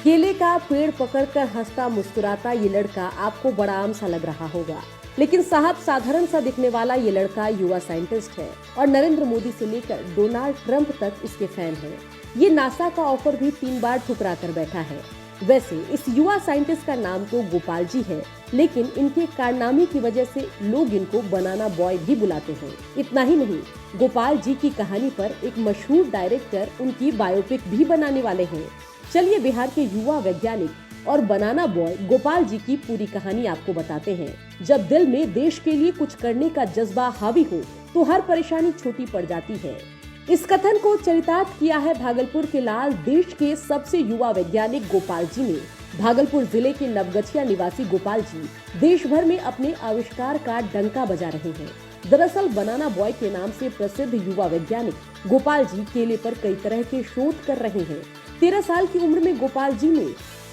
केले का पेड़ पकड़कर हंसता मुस्कुराता ये लड़का आपको बड़ा आम सा लग रहा होगा, लेकिन साहब साधारण सा दिखने वाला ये लड़का युवा साइंटिस्ट है और नरेंद्र मोदी से लेकर डोनाल्ड ट्रंप तक इसके फैन हैं। ये नासा का ऑफर भी 3 बार ठुकरा कर बैठा है। वैसे इस युवा साइंटिस्ट का नाम तो गोपाल जी है, लेकिन इनके कारनामे की वजह से लोग इनको बनाना बॉय भी बुलाते हैं। इतना ही नहीं, गोपाल जी की कहानी पर एक मशहूर डायरेक्टर उनकी बायोपिक भी बनाने वाले हैं। चलिए बिहार के युवा वैज्ञानिक और बनाना बॉय गोपाल जी की पूरी कहानी आपको बताते हैं। जब दिल में देश के लिए कुछ करने का जज्बा हावी हो तो हर परेशानी छोटी पड़ जाती है। इस कथन को चरितार्थ किया है भागलपुर के लाल देश के सबसे युवा वैज्ञानिक गोपाल जी ने। भागलपुर जिले के नवगछिया निवासी गोपाल जी देश भर में अपने आविष्कार का डंका बजा रहे हैं। दरअसल बनाना बॉय के नाम से प्रसिद्ध युवा वैज्ञानिक गोपाल जी केले पर कई तरह के शोध कर रहे हैं। 13 साल की उम्र में गोपाल जी ने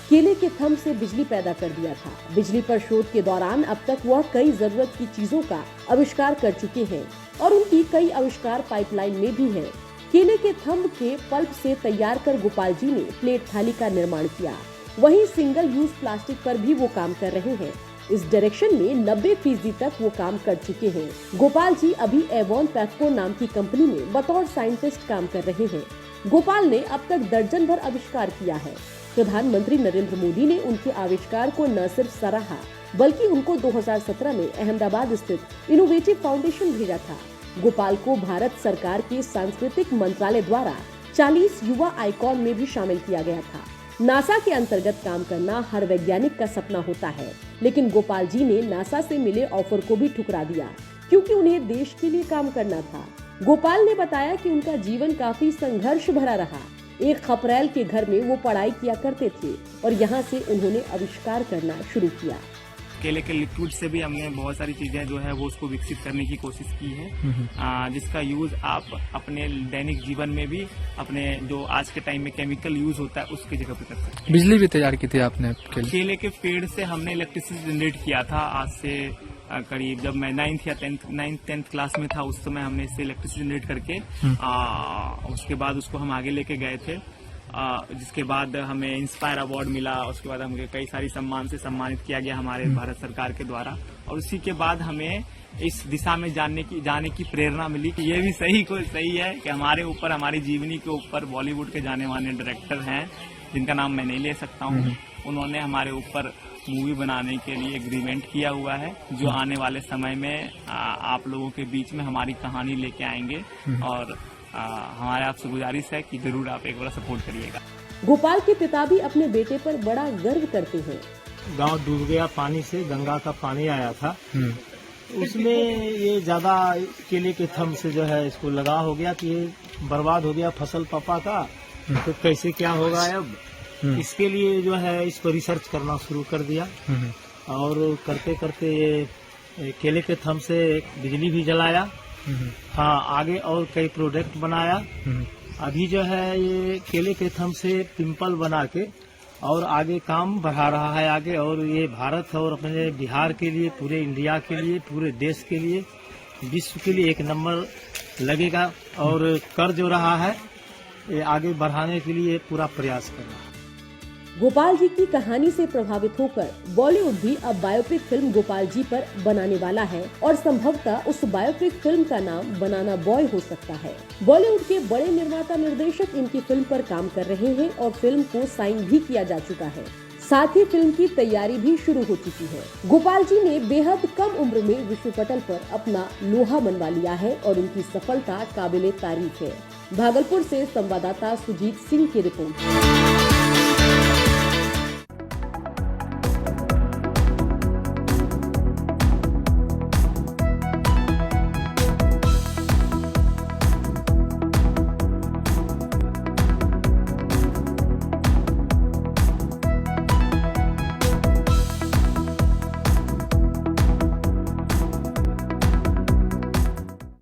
केले के थंब से बिजली पैदा कर दिया था। बिजली पर शोध के दौरान अब तक वह कई जरूरत की चीजों का आविष्कार कर चुके हैं और उनकी कई आविष्कार पाइपलाइन में भी हैं। केले के थंब के पल्प से तैयार कर गोपाल जी ने प्लेट थाली का निर्माण किया। वहीं सिंगल यूज प्लास्टिक पर भी वो काम कर रहे हैं। इस डायरेक्शन में 90% तक वो काम कर चुके हैं। गोपाल जी अभी एवॉन पैफको नाम की कंपनी में बतौर साइंटिस्ट काम कर रहे हैं। गोपाल ने अब तक दर्जन भर आविष्कार किया है। प्रधानमंत्री नरेंद्र मोदी ने उनके आविष्कार को न सिर्फ सराहा, बल्कि उनको 2017 में अहमदाबाद स्थित इनोवेटिव फाउंडेशन भेजा था। गोपाल को भारत सरकार के सांस्कृतिक मंत्रालय द्वारा 40 युवा आइकॉन में भी शामिल किया गया था। नासा के अंतर्गत काम करना हर वैज्ञानिक का सपना होता है, लेकिन गोपाल जी ने नासा से मिले ऑफर को भी ठुकरा दिया, क्योंकि उन्हें देश के लिए काम करना था। गोपाल ने बताया कि उनका जीवन काफी संघर्ष भरा रहा। एक खपरेल के घर में वो पढ़ाई किया करते थे और यहाँ से उन्होंने आविष्कार करना शुरू किया। केले के लिक्विड से भी हमने बहुत सारी चीजें जो है वो उसको विकसित करने की कोशिश की है, जिसका यूज आप अपने दैनिक जीवन में भी अपने जो आज के टाइम में केमिकल यूज होता है उसकी जगह पे कर सकते हैं। बिजली भी तैयार की थी आपने केले के पेड़ से हमने इलेक्ट्रिसिटी जनरेट किया था। आज से करीब जब मैं 9th या 10th क्लास में था उस समय हमने इससे इलेक्ट्रिसिटी जनरेट करके उसके बाद उसको हम आगे लेके गए थे, जिसके बाद हमें इंस्पायर अवार्ड मिला। उसके बाद हमें कई सारी सम्मान से सम्मानित किया गया हमारे भारत सरकार के द्वारा, और उसी के बाद हमें इस दिशा में जाने की प्रेरणा मिली कि ये भी सही है कि हमारे ऊपर, हमारी जीवनी के ऊपर बॉलीवुड के जाने माने डायरेक्टर हैं जिनका नाम मैं नहीं ले सकता हूँ। उन्होंने हमारे ऊपर मूवी बनाने के लिए एग्रीमेंट किया हुआ है, जो आने वाले समय में आप लोगों के बीच में हमारी कहानी लेके आएंगे, और हमारे आपसे गुजारिश है कि जरूर आप एक बार सपोर्ट करिएगा। गोपाल के पिता भी अपने बेटे पर बड़ा गर्व करते हैं। गांव डूब गया पानी से, गंगा का पानी आया था, उसमें ये ज्यादा केले के थंब से जो है इसको लगा हो गया कि ये बर्बाद हो गया फसल पापा का, तो कैसे क्या होगा अब। इसके लिए जो है इस पर रिसर्च करना शुरू कर दिया, और करते करते ये केले के थंब से बिजली भी जलाया। हाँ, आगे और कई प्रोडक्ट बनाया। अभी जो है ये केले के थंब से पिंपल बना के और आगे काम बढ़ा रहा है आगे, और ये भारत और अपने बिहार के लिए, पूरे इंडिया के लिए, पूरे देश के लिए, विश्व के लिए एक नंबर लगेगा। और कर जो रहा है ये आगे बढ़ाने के लिए पूरा प्रयास कर रहा है। गोपाल जी की कहानी से प्रभावित होकर बॉलीवुड भी अब बायोपिक फिल्म गोपाल जी पर बनाने वाला है, और संभवतः उस बायोपिक फिल्म का नाम बनाना बॉय हो सकता है। बॉलीवुड के बड़े निर्माता निर्देशक इनकी फिल्म पर काम कर रहे हैं और फिल्म को साइन भी किया जा चुका है। साथ ही फिल्म की तैयारी भी शुरू हो चुकी है। गोपाल जी ने बेहद कम उम्र में विश्व पटल पर अपना लोहा मनवा लिया है और उनकी सफलता काबिले तारीफ है। भागलपुर से संवाददाता सुजीत सिंह की रिपोर्ट।